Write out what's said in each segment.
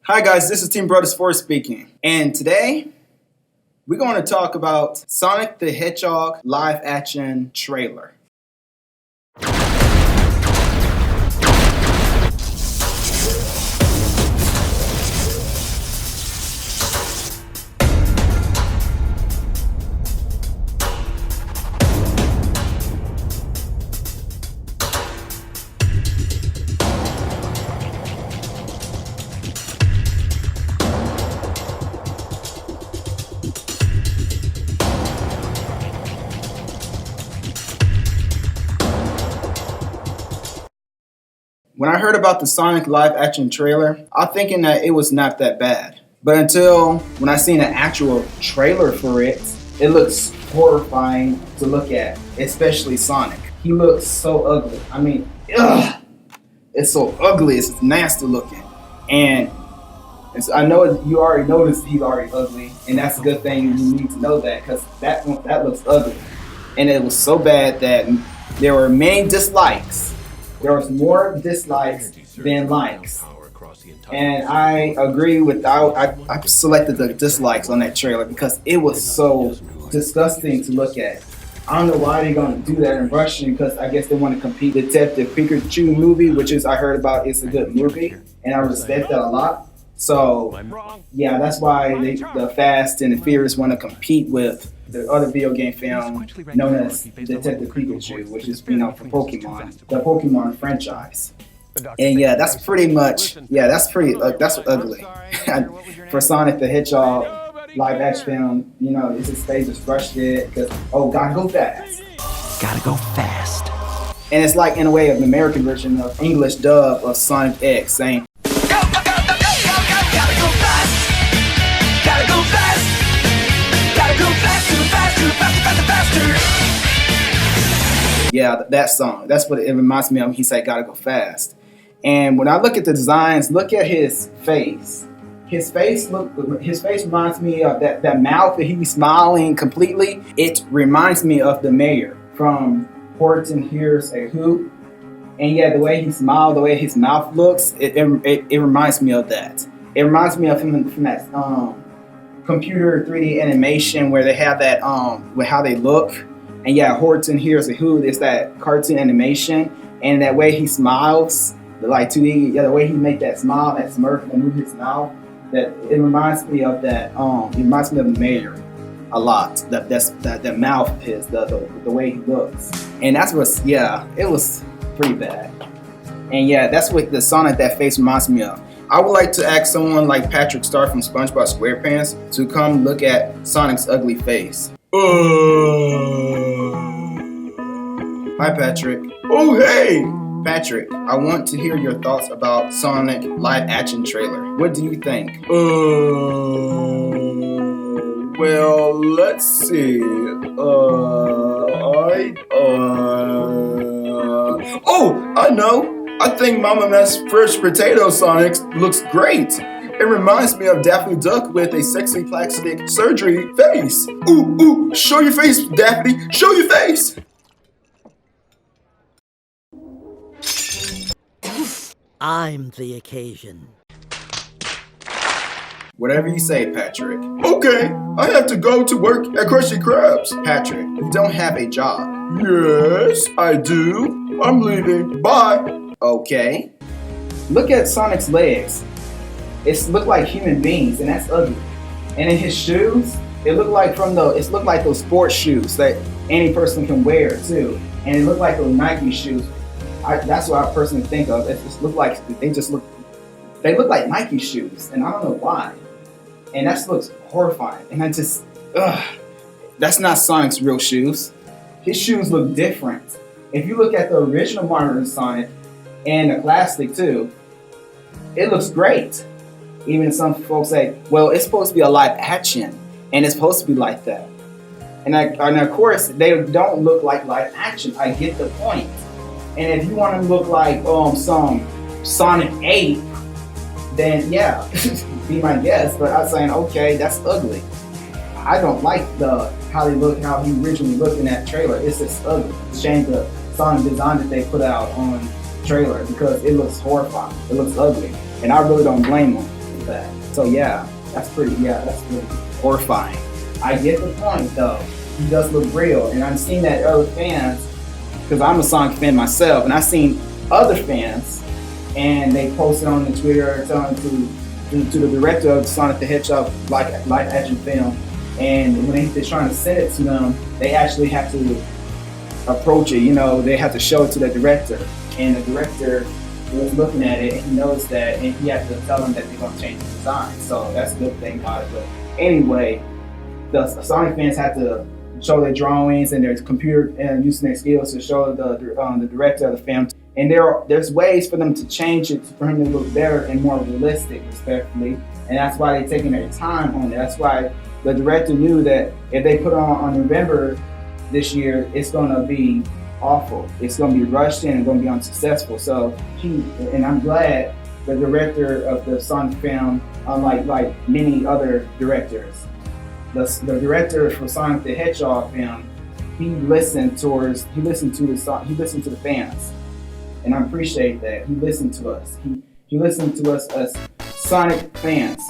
Hi guys, this is Team Brothers 4 speaking. And today, we're going to talk about Sonic the Hedgehog live action trailer. When I heard about the Sonic live action trailer, I'm thinking that it was not that bad. But until when I seen an actual trailer for it, it looks horrifying to look at, especially Sonic. He looks so ugly. I mean, ugh, it's so ugly, it's nasty looking. And I know you already noticed he's already ugly, and that's a good thing. You need to know that, because that looks ugly. And it was so bad that there were many dislikes. There was more dislikes than likes. And I agree I selected the dislikes on that trailer because it was so disgusting to look at. I don't know why they're going to do that in Russian, because I guess they want to compete with Detective Pikachu movie, which is, I heard about, it's a good movie, and I respect that a lot. So, yeah, that's why the Fast and the Furious want to compete with the other video game film known as Detective Pikachu, which is, for Pokemon, the Pokemon franchise. And yeah, that's pretty much, that's ugly. For Sonic the Hedgehog live action film, it's just, they just rushed it because, gotta go fast. Gotta go fast. And it's like, in a way, of the American version of English dub of Sonic X saying, yeah, that song. That's what it reminds me of. He said, "Gotta go fast." And when I look at the designs, look at his face. His face reminds me of that mouth that he's smiling completely. It reminds me of the mayor from Horton Hears a Who. And yeah, the way he smiled, the way his mouth looks, it reminds me of that. It reminds me of him from that computer 3D animation where they have that with how they look. And yeah, Horton Hears a Who, it's that cartoon animation, and that way he smiles, like 2D, the way he make that smile, that smirk, and move his mouth, that it reminds me of that. It reminds me of the mayor a lot. That mouth of his, the way he looks, and that's what. Yeah, it was pretty bad. And yeah, that's what the Sonic, that face reminds me of. I would like to ask someone like Patrick Star from SpongeBob SquarePants to come look at Sonic's ugly face. Hi, Patrick. Oh, hey! Patrick, I want to hear your thoughts about Sonic live action trailer. What do you think? Well, let's see. I know! I think Mama Ma's Fresh Potato Sonic looks great. It reminds me of Daffy Duck with a sexy plastic surgery face. Ooh, show your face, Daffy, show your face. I'm the occasion. Whatever you say, Patrick. Okay, I have to go to work at Krusty Krabs. Patrick, you don't have a job. Yes, I do. I'm leaving. Bye. Okay. Look at Sonic's legs. It look like human beings, and that's ugly. And in his shoes, it look like those sports shoes that any person can wear too. And it look like those Nike shoes. That's what I personally think of. It just look like they look like Nike shoes, and I don't know why. And that looks horrifying. And that's not Sonic's real shoes. His shoes look different. If you look at the original Marvel Sonic and the classic too, it looks great. Even some folks say, well, it's supposed to be a live action, and it's supposed to be like that. And of course, they don't look like live action. I get the point. And if you want to look like some Sonic ape, then yeah, be my guest. But I'm saying, okay, that's ugly. I don't like how he originally looked in that trailer. It's just ugly. It's a shame the Sonic design that they put out on the trailer, because it looks horrifying. It looks ugly, and I really don't blame them. with that. So that's really horrifying. I get the point though. He does look real, and I've seen that other fans, because I'm a Sonic fan myself, and I've seen other fans, and they posted on the Twitter telling to the director of Sonic the Hedgehog live action film, and when they're trying to send it to them, they actually have to approach it. They have to show it to the director, and the director was looking at it, and he knows that, and he has to tell them that they're going to change the design. So that's a good thing about it. But anyway, the Sonic fans have to show their drawings and their computer and using their skills to show the director of the film. And there's ways for them to change it for him to look better and more realistic, respectfully. And that's why they're taking their time on it. That's why the director knew that if they put on November this year, it's going to be awful. It's going to be rushed in and going to be unsuccessful. So and I'm glad the director of the Sonic film, unlike many other directors, the director for Sonic the Hedgehog film, he listened to the fans, and I appreciate that. He listened to us. He listened to us as Sonic fans,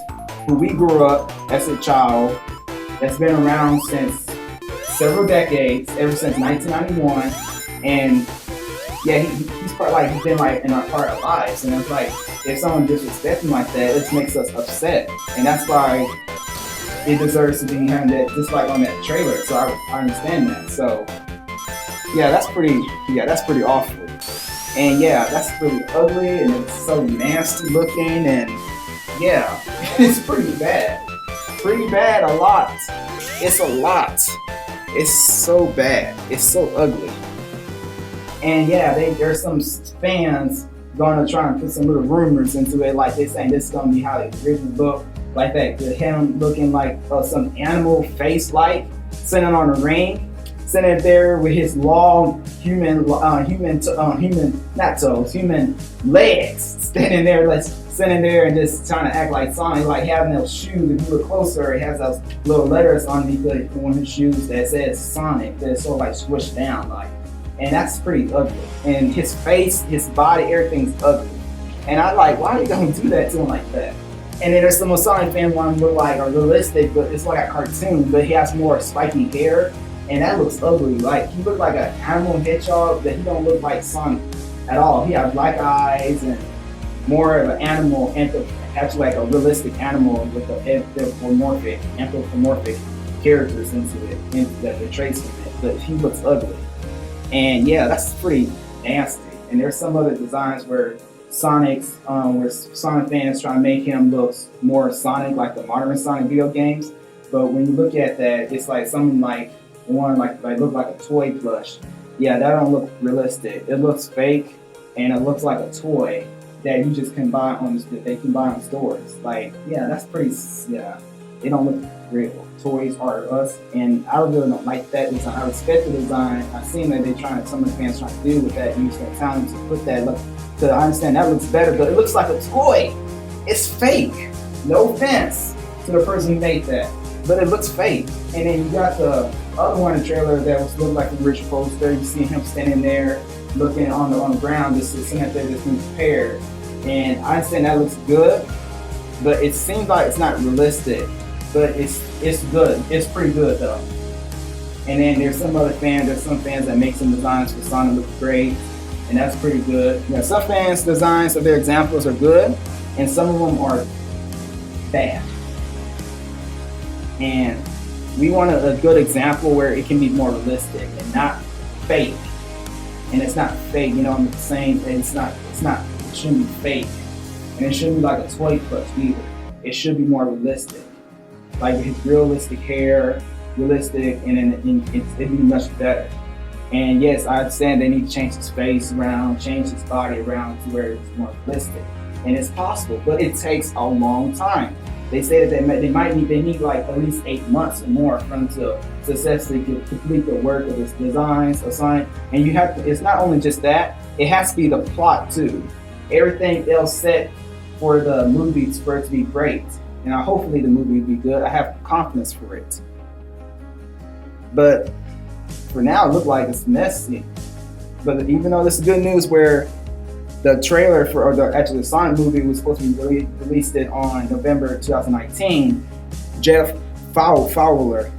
who we grew up as a child, that's been around since several decades, ever since 1991, and he's been in our part of lives, and it's like if someone disrespects him like that, it makes us upset, and that's why it deserves to be having that, just like on that trailer. So I understand that. So that's pretty awful. And that's really ugly, and it's so nasty looking, and it's pretty bad. Pretty bad, a lot. It's a lot. It's so bad. It's so ugly. And there's some fans gonna try and put some little rumors into it, like they're saying this is gonna be how it originally looked. Like that, him looking like some animal face, like sitting on a ring, sitting there with his long human legs, standing there and just trying to act like Sonic, like having those shoes. If you look closer, it has those little letters underneath one of his shoes that says Sonic, that's sort of like squished down, and that's pretty ugly. And his face, his body, everything's ugly. And I why are you gonna do that to him like that? And then there's some Sonic fan one look like are realistic, but it's like a cartoon, but he has more spiky hair, and that looks ugly. Like he looked like an animal hedgehog, but he don't look like Sonic at all. He has black eyes and more of an animal, actually like a realistic animal with the anthropomorphic characters into the traits of it. But he looks ugly, and that's pretty nasty. And there's some other designs where Sonic fans try to make him look more Sonic, like the modern Sonic video games. But when you look at that, it's like something like the one like look like a toy plush. That don't look realistic. It looks fake, and it looks like a toy that you just can buy they can buy on stores. That's pretty. It don't look real. Toys are us, and I really don't like that design. I respect the design. I've seen that some of the fans trying to do with that, use their talent to put that look. So I understand that looks better, but it looks like a toy. It's fake. No offense to the person who made that, but it looks fake. And then you got the other one in the trailer that looked like a rich poster. You see him standing there, looking on the ground, just sitting up there, just being prepared. And I understand that looks good, but it seems like it's not realistic. But it's good. It's pretty good though. And then there's some fans that make some designs for Sonic look great, and that's pretty good. Some fans' designs of their examples are good, and some of them are bad. And we want a good example where it can be more realistic and not fake. And it's not fake, I'm saying it shouldn't be fake. And it shouldn't be like a toy plush either. It should be more realistic. Like his realistic hair, realistic, and it'd be much better. And yes, I understand they need to change his face around, change his body around to where it's more realistic. And it's possible, but it takes a long time. They say that they need like at least 8 months or more for them to successfully complete the work of his designs of Sonic. And it's not only just that, it has to be the plot too. Everything else set for the movie for it to be great. And hopefully the movie will be good. I have confidence for it. But for now, it looks like it's messy. But even though this is good news where the trailer for, or the Sonic movie was supposed to be released on November 2019. Jeff Fowler,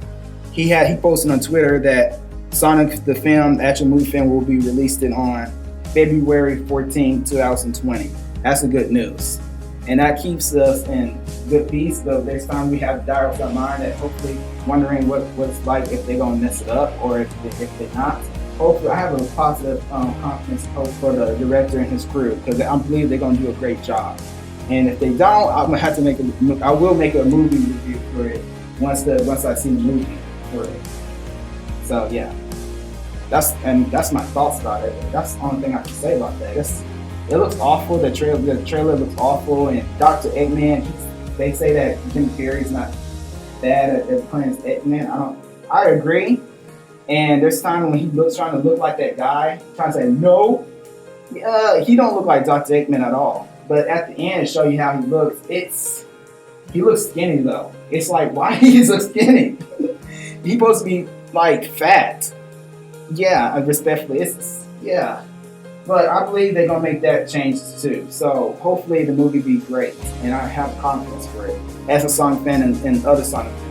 he posted on Twitter that Sonic the film, actual movie film, will be released on February 14, 2020. That's a good news. And that keeps us in good peace. But next time we have doubts in our mind, that hopefully wondering what it's like if they're gonna mess it up or if they're not. Hopefully, I have a positive confidence hope for the director and his crew, because I believe they're gonna do a great job. And if they don't, I'm gonna have to I will make a movie review for it once I see the movie for it. So yeah, that's my thoughts about it. That's the only thing I can say about that. It looks awful. The trailer looks awful, and Dr. Eggman. They say that Jim Carrey's not bad at playing Eggman. I agree. And there's time when he trying to look like that guy, trying to say no. He don't look like Dr. Eggman at all. But at the end, it show you how he looks. He looks skinny though. It's like, why he so skinny? He's supposed to be like fat. Yeah, respectfully, yeah. But I believe they're gonna make that change too. So hopefully the movie be great, and I have confidence for it as a Sonic fan and other Sonic fans.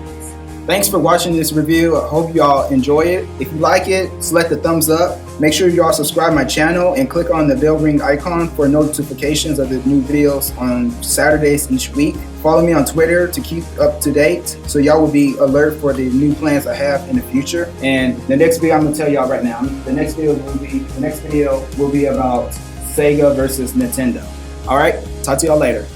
Thanks for watching this review. I hope y'all enjoy it. If you like it, select the thumbs up. Make sure y'all subscribe to my channel and click on the bell ring icon for notifications of the new videos on Saturdays each week. Follow me on Twitter to keep up to date, so y'all will be alert for the new plans I have in the future. And the next video, I'm gonna tell y'all right now, the next video will be about Sega versus Nintendo. All right, talk to y'all later.